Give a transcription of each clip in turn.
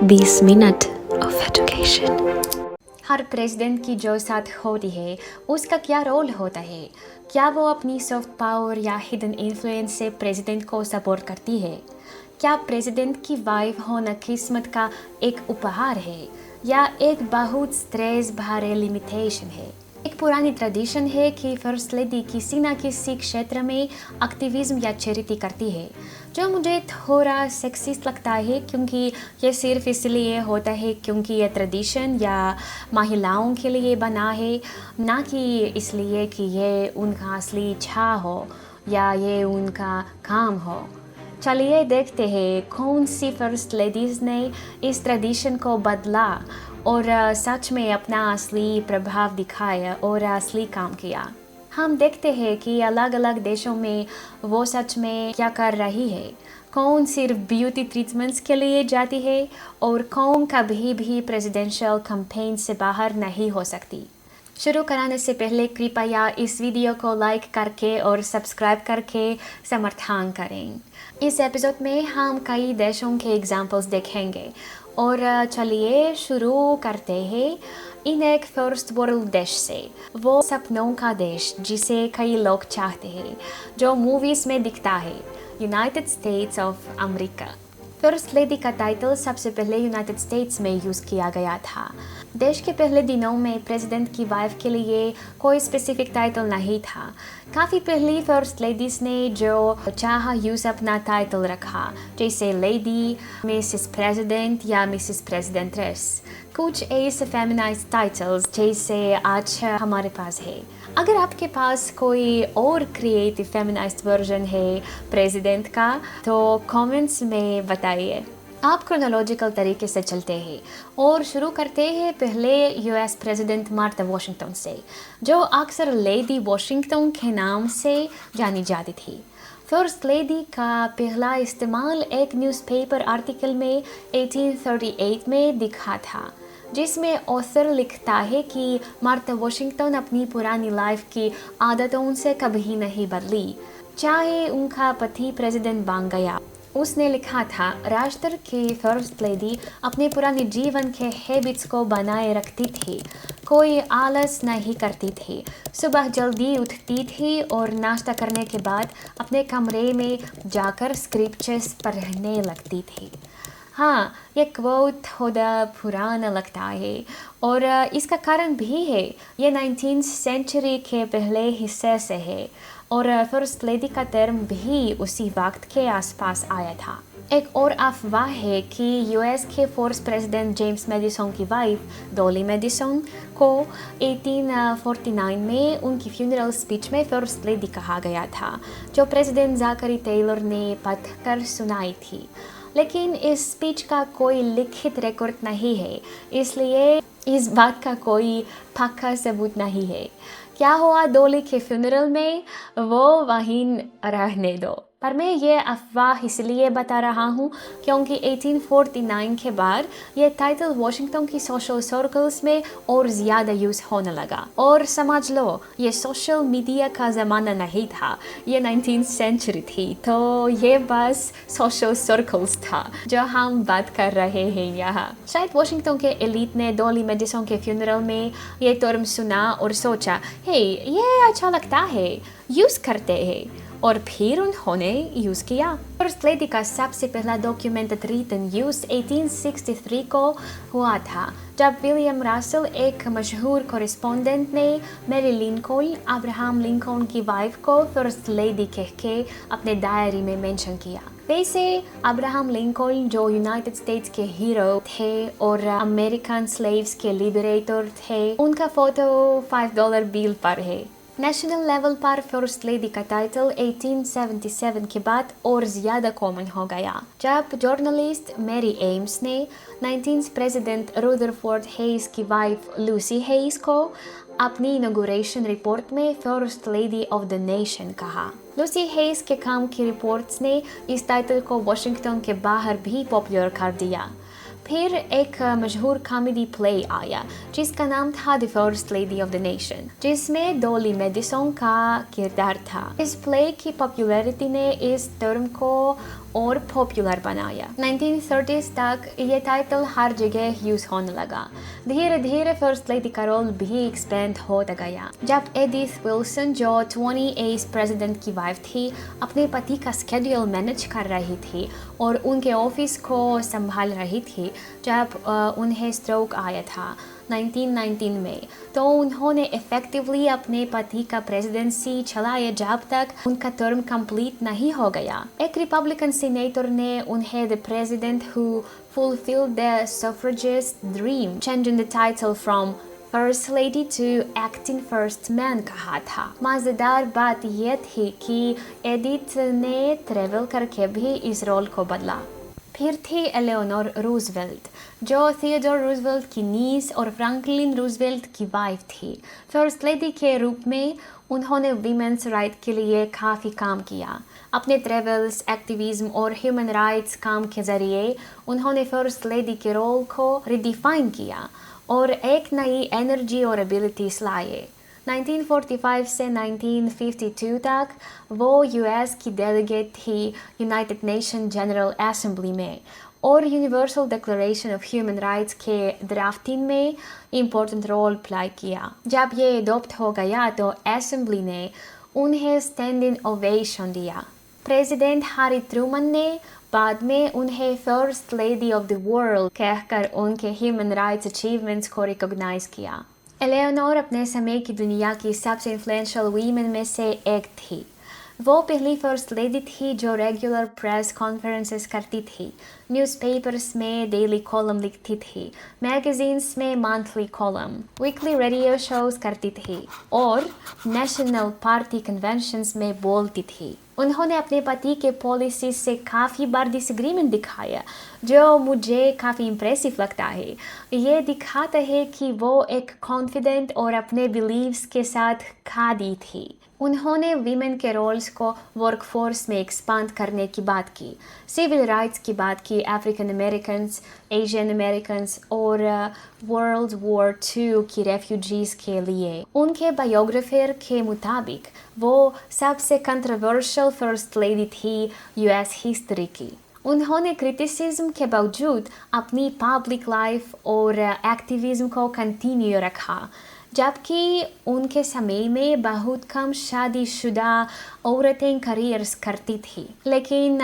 20 minute of education. Her president की जो साथ होती है उसका क्या रोल होता है? क्या वो अपनी सॉफ्ट पावर या हिडन इन्फ्लुएंस से प्रेसिडेंट को सपोर्ट करती है? क्या प्रेसिडेंट की वाइफ होना किस्मत का एक उपहार है या एक बहुत स्ट्रेस भरे लिमिटेशन है? एक पुरानी ट्रेडिशन है कि फर्स्ट लेडी किसी न किसी क्षेत्र में एक्टिविज्म या चैरिटी करती है, जो मुझे थोड़ा सेक्सिस्ट लगता है, क्योंकि ये सिर्फ इसलिए होता है क्योंकि ये ट्रेडिशन या महिलाओं के लिए बना है, ना कि इसलिए कि ये उनका असली इच्छा हो या ये उनका काम हो। चलिए देखते हैं कौन सी फर्स्ट लेडीज़ ने इस ट्रेडिशन को बदला और सच में अपना असली प्रभाव दिखाया और असली काम किया। हम देखते हैं कि अलग अलग देशों में वो सच में क्या कर रही है, कौन सिर्फ ब्यूटी ट्रीटमेंट्स के लिए जाती है और कौन कभी भी प्रेसिडेंशियल कैंपेन से बाहर नहीं हो सकती। शुरू कराने से पहले कृपया इस वीडियो को लाइक करके और सब्सक्राइब करके समर्थन करें। इस एपिसोड में हम कई देशों के एग्जाम्पल्स देखेंगे और चलिए शुरू करते हैं इन एक फर्स्ट वर्ल्ड देश से, वो सपनों का देश जिसे कई लोग चाहते हैं, जो मूवीज़ में दिखता है, United states of America. First lady का टाइटल सबसे पहले यूनाइटेड स्टेट्स में यूज़ किया गया था। देश के पहले दिनों में प्रेसिडेंट की वाइफ के लिए कोई स्पेसिफिक टाइटल नहीं था। काफ़ी पहली फर्स्ट लेडीज़ ने जो चाहा यूज़ अपना टाइटल रखा, जैसे लेडी, मिसेस प्रेसिडेंट या मिसेस प्रेसिडेंट्रेस, कुछ ऐसे फेमिनाइज्ड टाइटल्स जैसे आज हमारे पास है। अगर आपके पास कोई और क्रिएटिव फेमिनाइज्ड वर्जन है प्रेसिडेंट का, तो कमेंट्स में बताइए। आप क्रोनोलॉजिकल तरीके से चलते हैं और शुरू करते हैं पहले यूएस प्रेसिडेंट मार्था वाशिंगटन से, जो अक्सर लेडी वाशिंगटन के नाम से जानी जाती थी। फर्स्ट लेडी का पहला इस्तेमाल एक न्यूज़पेपर आर्टिकल में 1838 में दिखा था, जिसमें ऑथर लिखता है कि मार्था वाशिंगटन अपनी पुरानी लाइफ की आदतों से कभी नहीं बदली, चाहे उनका पति प्रेसिडेंट बन गया। उसने लिखा था, राष्ट्र की फर्स्ट लेडी अपने पुराने जीवन के हैबिट्स को बनाए रखती थी, कोई आलस नहीं करती थी, सुबह जल्दी उठती थी और नाश्ता करने के बाद अपने कमरे में जाकर स्क्रिप्चर्स पढ़ने लगती थी। हाँ, ये क्वोट थोड़ा पुराना लगता है और इसका कारण भी है, ये 19th सेंचुरी के पहले हिस्से से है और फर्स्ट लेडी का टर्म भी उसी वक्त के आसपास आया था। एक और अफवाह है कि यूएस के फर्स्ट प्रेसिडेंट जेम्स मैडिसन की वाइफ डॉली मैडिसन को 1849 में उनकी फ्यूनरल स्पीच में फर्स्ट लेडी कहा गया था, जो प्रेसिडेंट ज़ाकरी टेलर ने पढ़कर सुनाई थी। लेकिन इस स्पीच का कोई लिखित रिकॉर्ड नहीं है, इसलिए इस बात का कोई पक्का सबूत नहीं है। क्या हुआ डॉली के फ्यूनरल में, वो वहीं रहने दो। पर मैं ये अफवाह इसलिए बता रहा हूँ क्योंकि 1849 के बाद ये टाइटल वॉशिंगटन की सोशल सर्कल्स में और ज़्यादा यूज़ होने लगा। और समझ लो, ये सोशल मीडिया का ज़माना नहीं था, ये 19th सेंचुरी थी, तो ये बस सोशल सर्कल्स था जो हम बात कर रहे हैं यहाँ। शायद वॉशिंगटन के एलिट ने डॉली मैडिसन के फ्यूनरल में ये टर्म सुना और सोचा, हे ये अच्छा लगता है, यूज़ करते हैं, और फिर उन्होंने यूज़ किया। फर्स्ट लेडी का सबसे पहला डॉक्यूमेंटेड रिटन यूज़ 1863 को हुआ था, जब विलियम रसल, एक मशहूर कॉरेस्पॉन्डेंट, ने मैरी लिंकन, अब्राहम लिंकन की वाइफ को फर्स्ट लेडी कह के अपने डायरी में मेंशन किया। वैसे अब्राहम लिंकन, जो यूनाइटेड स्टेट्स के हीरो थे और अमेरिकन स्लेव्स के लिबरेटर थे, उनका फोटो $5 बिल पर है। नेशनल लेवल पर फर्स्ट लेडी का टाइटल 1877 के बाद और ज़्यादा कॉमन हो गया, जब जर्नलिस्ट मैरी एम्स ने 19th प्रेसिडेंट रुदरफोर्ड हेइस की वाइफ लूसी हेइस को अपनी इनॉग्रेशन रिपोर्ट में first lady of the nation कहा। लूसी हेइस के काम की रिपोर्ट्स ने इस टाइटल को वॉशिंगटन के बाहर भी पॉपुलर कर दिया। फिर एक मशहूर कॉमेडी प्ले आया जिसका नाम था the first lady of the nation, जिसमें डॉली मैडिसन का किरदार था। इस प्ले की पॉपुलैरिटी ने इस टर्म को और पॉपुलर बनाया। 1930s तक ये टाइटल हर जगह यूज होने लगा। धीरे धीरे फर्स्ट लेडी का रोल भी एक्सपेंड होता गया। जब एडिथ विल्सन, जो 28th प्रेसिडेंट की वाइफ थी, अपने पति का स्केड्यूल मैनेज कर रही थी और उनके ऑफिस को संभाल रही थी, जब उन्हें स्ट्रोक आया था 1919 में, तो उन्होंने इफेक्टिवली अपने पति का प्रेसिडेंसी चलाया जब तक उनका टर्म कंप्लीट नहीं हो गया। एक रिपब्लिकन सीनेटर ने उन्हें the president who fulfilled the suffragist dream, changing the title from first lady to acting first man कहा था। मजेदार बात यह थी कि एडिथ ने ट्रेवल करके भी इस रोल को बदला। फिर थी एलेनोर रूजवेल्ट, जो थियोडोर रूजवेल्ट की नीस और फ्रैंकलिन रूजवेल्ट की वाइफ थी। फर्स्ट लेडी के रूप में उन्होंने वीमेंस राइट के लिए काफ़ी काम किया। अपने ट्रेवल्स, एक्टिविज्म और ह्यूमन राइट्स काम के जरिए उन्होंने फर्स्ट लेडी के रोल को रिडिफाइन किया और एक नई एनर्जी और एबिलिटीज लाए। 1945 से 1952 तक वो यूएस की डेलीगेट थी यूनाइटेड नेशन जनरल असेंबली में और universal declaration of human rights के ड्राफ्टिंग में इम्पोर्टेंट रोल प्ले किया। जब ये अडॉप्ट हो गया तो असेंबली ने उन्हें स्टैंडिंग ओवेशन दिया। प्रेसिडेंट हैरी ट्रूमन ने बाद में उन्हें first lady of the world कहकर उनके ह्यूमन राइट्स अचीवमेंट्स को रिकॉग्नाइज किया। एलेनोर अपने समय की दुनिया की सबसे इन्फ्लुएंशियल वीमेन में से एक थी। वो पहली फर्स्ट लेडी थी जो रेगुलर प्रेस कॉन्फ्रेंसेस करती थी, न्यूज़पेपर्स में डेली कॉलम लिखती थी, मैगजीन्स में monthly column, weekly radio shows करती थी और नेशनल पार्टी कन्वेंशंस में बोलती थी। उन्होंने अपने पति के पॉलिसीज से काफ़ी बार डिसएग्रीमेंट दिखाया, जो मुझे काफ़ी इम्प्रेसिव लगता है। ये दिखाता है कि वो एक कॉन्फिडेंट और अपने बिलीव्स के साथ खादी थी। उन्होंने वीमेन के रोल्स को वर्कफोर्स में एक्सपांड करने की बात की, सिविल राइट्स की बात की, अफ्रीकन अमेरिकन्स, एशियन अमेरिकन्स और वर्ल्ड वॉर II की रेफ्यूजीज के लिए। उनके बायोग्राफर के मुताबिक वो सबसे कंट्रोवर्शियल फर्स्ट लेडी थी यूएस हिस्ट्री की। उन्होंने क्रिटिसिज्म के बावजूद अपनी पब्लिक लाइफ और एक्टिविज्म को कंटिन्यू रखा, जबकि उनके समय में बहुत कम शादीशुदा औरतें करियर्स करती थी, लेकिन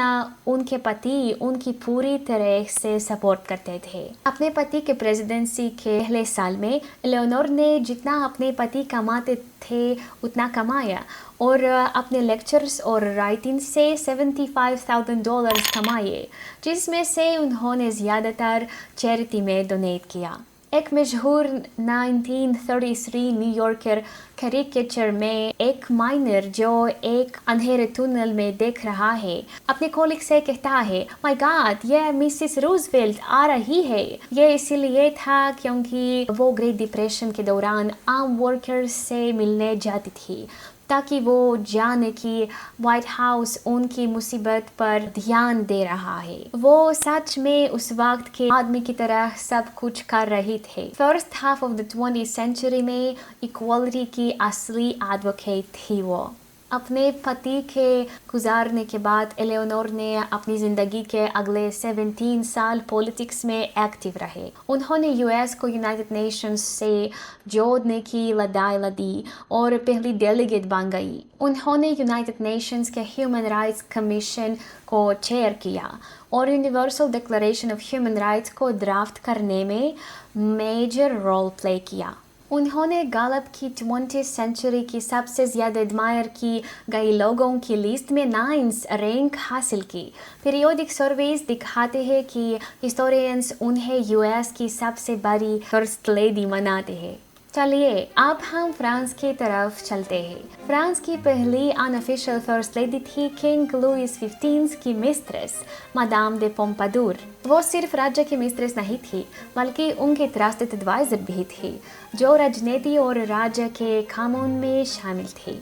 उनके पति उनकी पूरी तरह से सपोर्ट करते थे। अपने पति के प्रेसिडेंसी के पहले साल में एलेनोर ने जितना अपने पति कमाते थे उतना कमाया और अपने लेक्चर्स और राइटिंग से $75,000 कमाए, जिसमें से उन्होंने ज़्यादातर चैरिटी में डोनेट किया। एक मशहूर 1933 न्यूयॉर्कर कैरिकेचर में एक माइनर जो एक अंधेरे टनल में देख रहा है अपने कॉलिग से कहता है, माय गॉड, ये मिसेस रूजवेल्ट आ रही है। ये इसीलिए था क्योंकि वो ग्रेट डिप्रेशन के दौरान आम वर्कर्स से मिलने जाती थी, ताकि वो जाने कि व्हाइट हाउस उनकी मुसीबत पर ध्यान दे रहा है। वो सच में उस वक्त के आदमी की तरह सब कुछ कर रही थे। First half of the 20th century में इक्वालिटी की असली एडवोकेट थी वो। अपने पति के गुजारने के बाद एलेनोर ने अपनी ज़िंदगी के अगले 17 साल पॉलिटिक्स में एक्टिव रहे। उन्होंने यूएस को यूनाइटेड नेशंस से जोड़ने की लड़ाई लड़ी और पहली डेलीगेट बन गई। उन्होंने यूनाइटेड नेशंस के ह्यूमन राइट्स कमीशन को चेयर किया और universal declaration of human rights को ड्राफ्ट करने में मेजर रोल प्ले किया। उन्होंने गैलप की 20th सेंचुरी की सबसे ज़्यादा एडमायर की गई लोगों की लिस्ट में 9th रैंक हासिल की। पीरियोडिक सर्वेज दिखाते हैं कि हिस्टोरियंस उन्हें यूएस की सबसे बड़ी फर्स्ट लेडी मानते हैं। चलिए अब हम फ्रांस की तरफ चलते हैं। फ्रांस की पहली अनऑफिशियल फर्स्ट लेडी थी किंग लुइस 15 की मिस्ट्रेस मदाम दे पोम्पाडूर। वो सिर्फ राज्य की मिस्ट्रेस नहीं थी, बल्कि उनकी ट्रस्टेड एडवाइजर भी थी, जो राजनीति और राज्य के कामों में शामिल थी।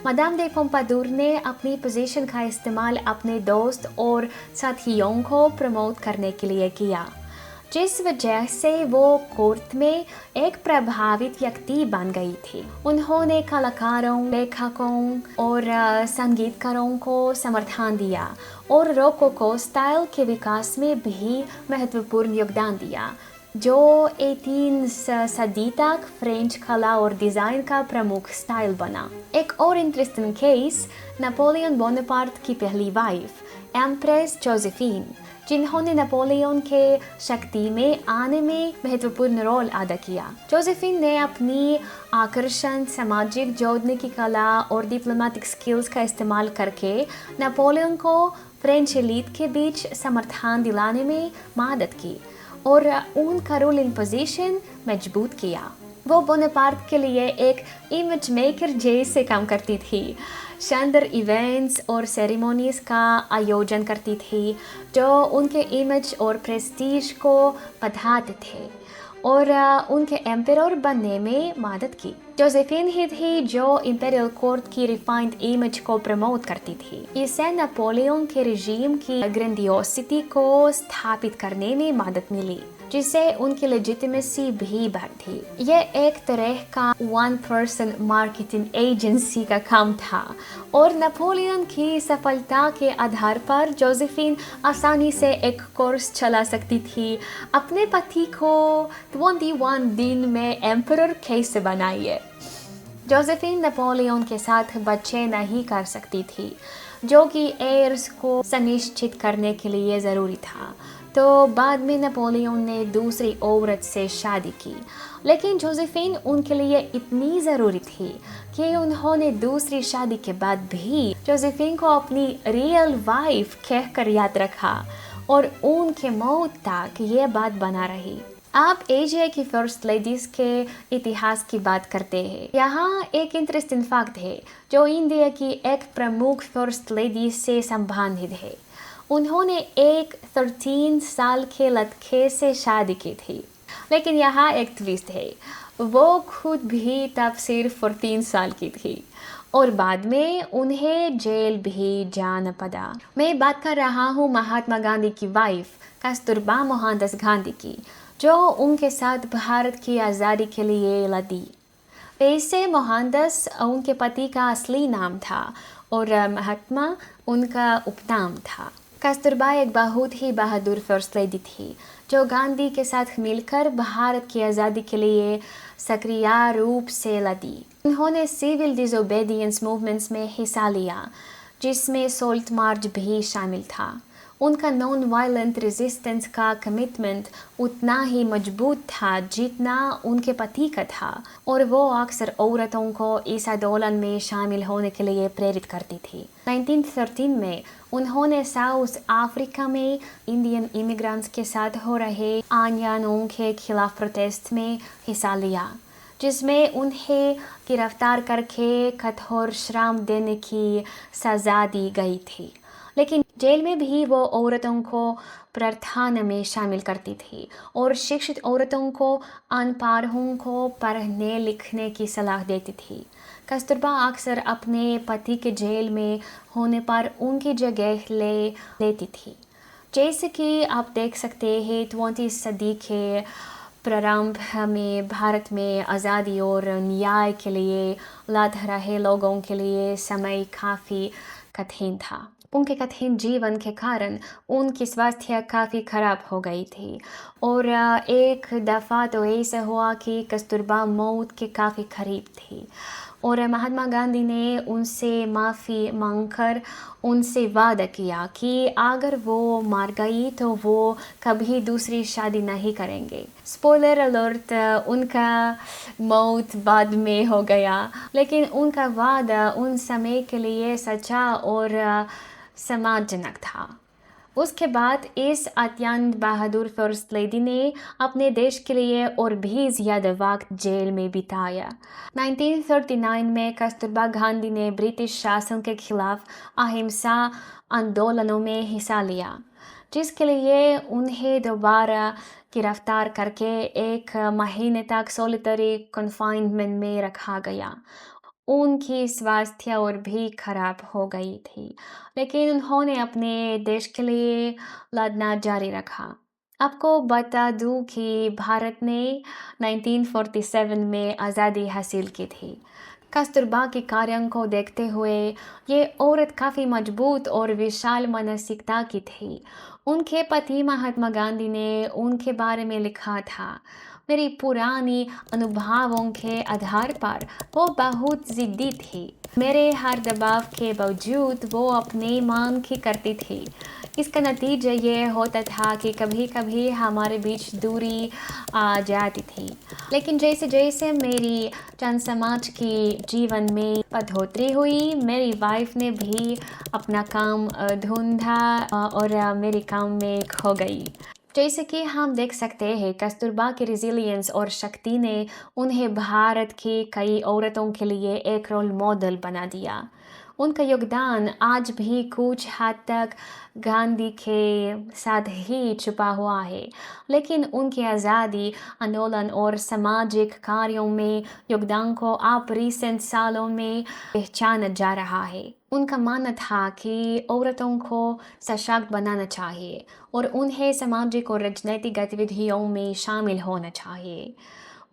मदाम दे पोम्पाडूर ने अपनी पोजीशन का इस्तेमाल अपने दोस्त और साथियों को प्रमोट करने के लिए किया, जिस वजह से वो कोर्ट में एक प्रभावित व्यक्ति बन गई थी। उन्होंने कलाकारों, लेखकों और संगीतकारों को समर्थन दिया और रोकोको स्टाइल के विकास में भी महत्वपूर्ण योगदान दिया, जो 18 सदी तक फ्रेंच कला और डिज़ाइन का प्रमुख स्टाइल बना। एक और इंटरेस्टिंग केस नेपोलियन बोनापार्ट की पहली वाइफ एम्प्रेस जोसेफिन, जिन्होंने नेपोलियन के शक्ति में आने में महत्वपूर्ण रोल अदा किया। जोसेफिन ने अपनी आकर्षण, सामाजिक जोड़ने की कला और डिप्लोमेटिक स्किल्स का इस्तेमाल करके नेपोलियन को फ्रेंच एलीट के बीच समर्थन दिलाने में मदद की और उनका रूलिंग पोजीशन मजबूत किया। वो बोनापार्ट के लिए एक इमेज मेकर जैसे काम करती थी, शानदार इवेंट्स और सेरेमोनीज का आयोजन करती थी जो उनके इमेज और प्रेस्टीज को बढ़ाते थे और उनके एम्परर बनने में मदद की। जोसेफिन ही थी जो इंपीरियल कोर्ट की रिफाइंड इमेज को प्रमोट करती थी। इससे नेपोलियन के रिजीम की ग्रैंडियोसिटी को स्थापित करने में मदद मिली, जिससे उनकी लेजिटिमेसी भी बढ़ी। ये एक तरह का वन पर्सन मार्केटिंग एजेंसी का काम था और नेपोलियन की सफलता के आधार पर जोसेफिन आसानी से एक कोर्स चला सकती थी। अपने पति को 21 दिन में एम्परर कैसे बनाइए। जोसेफिन नेपोलियन के साथ बच्चे नहीं कर सकती थी, जो कि एयर्स को सुनिश्चित करने के लिए ज़रूरी था। तो बाद में नेपोलियन ने दूसरी औरत से शादी की, लेकिन जोसेफिन उनके लिए इतनी ज़रूरी थी कि उन्होंने दूसरी शादी के बाद भी जोसेफिन को अपनी रियल वाइफ कहकर याद रखा और उनके मौत तक ये बात बना रही। आप एशिया की फर्स्ट लेडीज के इतिहास की बात करते हैं। यहाँ एक इंटरेस्टिंग फैक्ट है जो इंडिया की एक प्रमुख फर्स्ट लेडी से संबंधित है। उन्होंने एक 13 साल के लड़के से शादी की थी, लेकिन यहाँ एक ट्विस्ट है, वो खुद भी तब सिर्फ 14 साल की थी और बाद में उन्हें जेल भी जाना पड़ा। मैं बात कर रहा हूँ महात्मा गांधी की वाइफ कस्तूरबा मोहनदास गांधी की, जो उनके साथ भारत की आज़ादी के लिए लड़ी। वैसे मोहनदास उनके पति का असली नाम था और महात्मा उनका उपनाम था। कस्तूरबा एक बहुत ही बहादुर फर्स्ट लेडी थी जो गांधी के साथ मिलकर भारत की आज़ादी के लिए सक्रिय रूप से लड़ी। उन्होंने सिविल डिसोबीडियंस मूवमेंट्स में हिस्सा लिया, जिसमें सोल्ट मार्च भी शामिल था। उनका नॉन वायलेंट रेजिस्टेंस का कमिटमेंट उतना ही मजबूत था जितना उनके पति का था और वो अक्सर औरतों को इस आंदोलन में शामिल होने के लिए प्रेरित करती थी। 1913 में उन्होंने साउथ अफ्रीका में इंडियन इमिग्रेंट्स के साथ हो रहे अन्यायों के खिलाफ प्रोटेस्ट में हिस्सा लिया, जिसमें उन्हें गिरफ्तार करके कठोर श्रम देने की सजा दी गई थी। लेकिन जेल में भी वो औरतों को प्रार्थना में शामिल करती थी और शिक्षित औरतों को अनपढ़ों को पढ़ने लिखने की सलाह देती थी। कस्तूरबा अक्सर अपने पति के जेल में होने पर उनकी जगह ले लेती थी। जैसे कि आप देख सकते हैं 20वीं सदी के प्रारंभ में भारत में आज़ादी और न्याय के लिए लड़ रहे लोगों के लिए समय काफ़ी कठिन था। उनके कठिन जीवन के कारण उनकी स्वास्थ्य काफ़ी खराब हो गई थी और एक दफ़ा तो ऐसा हुआ कि कस्तूरबा मौत के काफ़ी करीब थी और महात्मा गांधी ने उनसे माफ़ी मांगकर उनसे वादा किया कि अगर वो मर गई तो वो कभी दूसरी शादी नहीं करेंगे। स्पॉइलर अलर्ट, उनका मौत बाद में हो गया, लेकिन उनका वादा उन समय के लिए सच्चा और सम्मानजनक था। उसके बाद इस अत्यंत बहादुर फर्स्ट लेडी ने अपने देश के लिए और भी ज़्यादा वक्त जेल में बिताया। 1939 में कस्तूरबा गांधी ने ब्रिटिश शासन के खिलाफ अहिंसा आंदोलनों में हिस्सा लिया, जिसके लिए उन्हें दोबारा गिरफ्तार करके 1 महीने तक सॉलिटरी कन्फाइनमेंट में रखा गया। उनकी स्वास्थ्य और भी खराब हो गई थी, लेकिन उन्होंने अपने देश के लिए लड़ना जारी रखा। आपको बता दूं कि भारत ने 1947 में आज़ादी हासिल की थी। कस्तूरबा के कार्यों को देखते हुए ये औरत काफ़ी मजबूत और विशाल मानसिकता की थी। उनके पति महात्मा गांधी ने उनके बारे में लिखा था, मेरी पुरानी अनुभवों के आधार पर वो बहुत जिद्दी थी। मेरे हर दबाव के बावजूद वो अपने मान की करती थी। इसका नतीजा ये होता था कि कभी कभी हमारे बीच दूरी आ जाती थी, लेकिन जैसे जैसे मेरी जन समाज की जीवन में बढ़ोतरी हुई, मेरी वाइफ ने भी अपना काम ढूंढा और मेरे काम में खो गई। जैसे कि हम देख सकते हैं, कस्तूरबा की रिजिलियंस और शक्ति ने उन्हें भारत की कई औरतों के लिए एक रोल मॉडल बना दिया। उनका योगदान आज भी कुछ हद तक गांधी के साथ ही छुपा हुआ है, लेकिन उनकी आज़ादी आंदोलन और सामाजिक कार्यों में योगदान को अब रिसेंट सालों में पहचाना जा रहा है। उनका मानना था कि औरतों को सशक्त बनाना चाहिए और उन्हें सामाजिक और राजनीतिक गतिविधियों में शामिल होना चाहिए,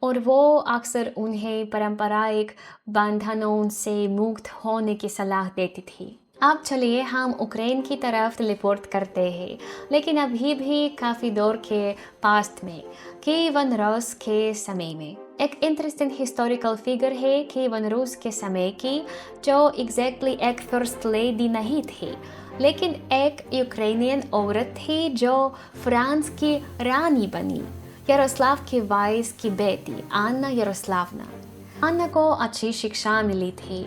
और वो अक्सर उन्हें पारंपरिक बंधनों से मुक्त होने की सलाह देती थी। अब चलिए हम यूक्रेन की तरफ रिपोर्ट करते हैं, लेकिन अभी भी काफ़ी दौर के पास्ट में, कीवन रूस के समय में। एक इंटरेस्टिंग हिस्टोरिकल फिगर है कीवन रूस के समय की, जो एग्जैक्टली एक फर्स्ट लेडी नहीं थी, लेकिन एक यूक्रेनियन औरत थी जो फ्रांस की रानी बनी। यारोस्लाव के वाइस की बेटी आन्ना यारोस्लावना। आन्ना को अच्छी शिक्षा मिली थी।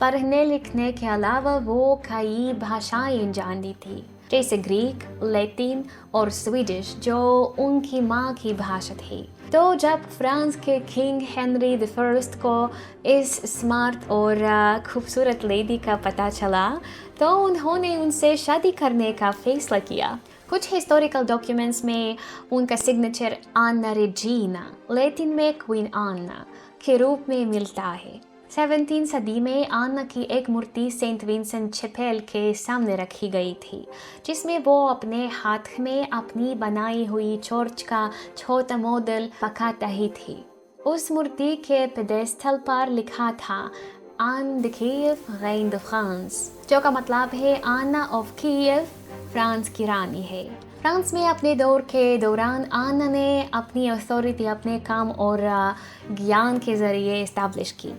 पढ़ने लिखने के अलावा वो कई भाषाएं जानती थी, जैसे ग्रीक, लैटिन और स्वीडिश, जो उनकी माँ की भाषा थी। तो जब फ्रांस के किंग हेनरी द फर्स्ट को इस स्मार्ट और खूबसूरत लेडी का पता चला, तो उन्होंने उनसे शादी करने का फैसला किया। कुछ हिस्टोरिकल डॉक्यूमेंट्स में उनका सिग्नेचर आन्ना रेजीना, लैटिन में क्वीन आन्ना के रूप में मिलता है। 17वीं सदी में आन्ना की एक मूर्ति सेंट विंसेंट चैपेल के सामने रखी गई थी, जिसमें वो अपने हाथ में अपनी बनाई हुई चर्च का छोटा मॉडल पकड़ रही थी। उस मूर्ति के पेडेस्टल पर लिखा था on the Kyiv rain the France, जो का मतलब है आन्ना ऑफ कीव फ्रांस की रानी है। फ्रांस में अपने दौर के दौरान आन्ना ने अपनी अथॉरिटी अपने काम और ज्ञान के जरिए इस्टेब्लिश की।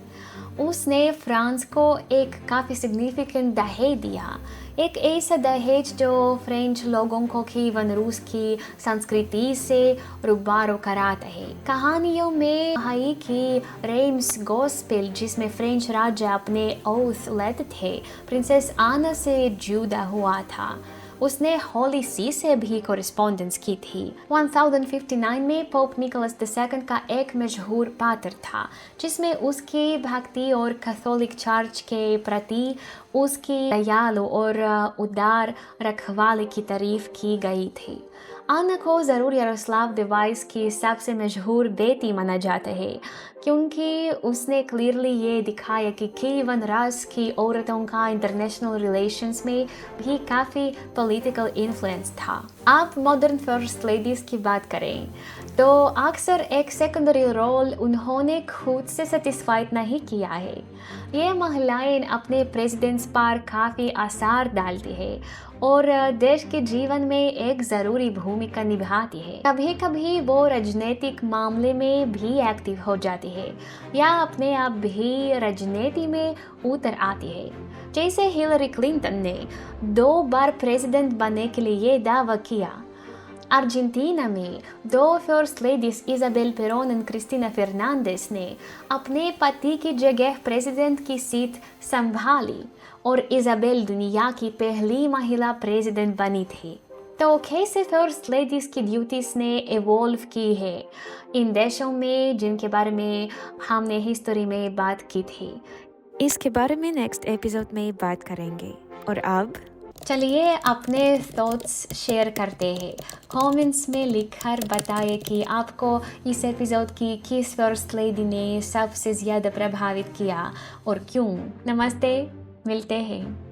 उसने फ्रांस को एक काफ़ी सिग्निफिकेंट दहेज दिया, एक ऐसा दहेज जो फ्रेंच लोगों को कीवन रूस की संस्कृति से रूबरू कराता है। कहानियों में है कि रेम्स गॉस्पेल, जिसमें फ्रेंच राजा अपने ओथ लेते थे, प्रिंसेस आना से जुदा हुआ था। उसने होली सी से भी कॉरेस्पॉन्डेंस की थी। 1059 में पोप निकोलस II का एक मशहूर पत्र था, जिसमें उसकी भक्ति और कैथोलिक चर्च के प्रति उसकी दयालु और उदार रखवाले की तारीफ की गई थी। आन्ना को ज़रूर यारोस्लाव द वाइस की सबसे मशहूर बेटी माना जाता है, क्योंकि उसने क्लियरली ये दिखाया कि कीवन रूस की औरतों का इंटरनेशनल रिलेशंस में भी काफ़ी पॉलिटिकल इन्फ्लुएंस था। आप मॉडर्न फर्स्ट लेडीज़ की बात करें तो अक्सर एक सेकेंडरी रोल उन्होंने खुद से सेटिस्फाइड नहीं किया है। ये महिलाएं अपने प्रेसिडेंट्स पर काफ़ी असर डालती है और देश के जीवन में एक ज़रूरी भूमिका निभाती है। कभी कभी वो राजनीतिक मामले में भी एक्टिव हो जाती है या अपने आप भी राजनीति में उतर आती है। जैसे हिलरी क्लिंटन ने 2 बार प्रेसिडेंट बनने के लिए दावा किया। अर्जेंटीना में 2 फर्स्ट लेडीज इजाबेल पेरोन और क्रिस्टीना फर्नांडिस ने अपने पति की जगह प्रेसिडेंट की सीट संभाली और इजाबेल दुनिया की पहली महिला प्रेसिडेंट बनी थी। तो कैसे फर्स्ट लेडीज की ड्यूटीज ने इवॉल्व की है इन देशों में जिनके बारे में हमने हिस्ट्री में बात की थी। इसके बारे में नेक्स्ट एपिसोड में बात करेंगे। और अब चलिए अपने थॉट्स शेयर करते हैं। कमेंट्स में लिखकर बताइए कि आपको इस एपिसोड की किस फर्स्ट लेडी ने सबसे ज़्यादा प्रभावित किया और क्यों। नमस्ते, मिलते हैं।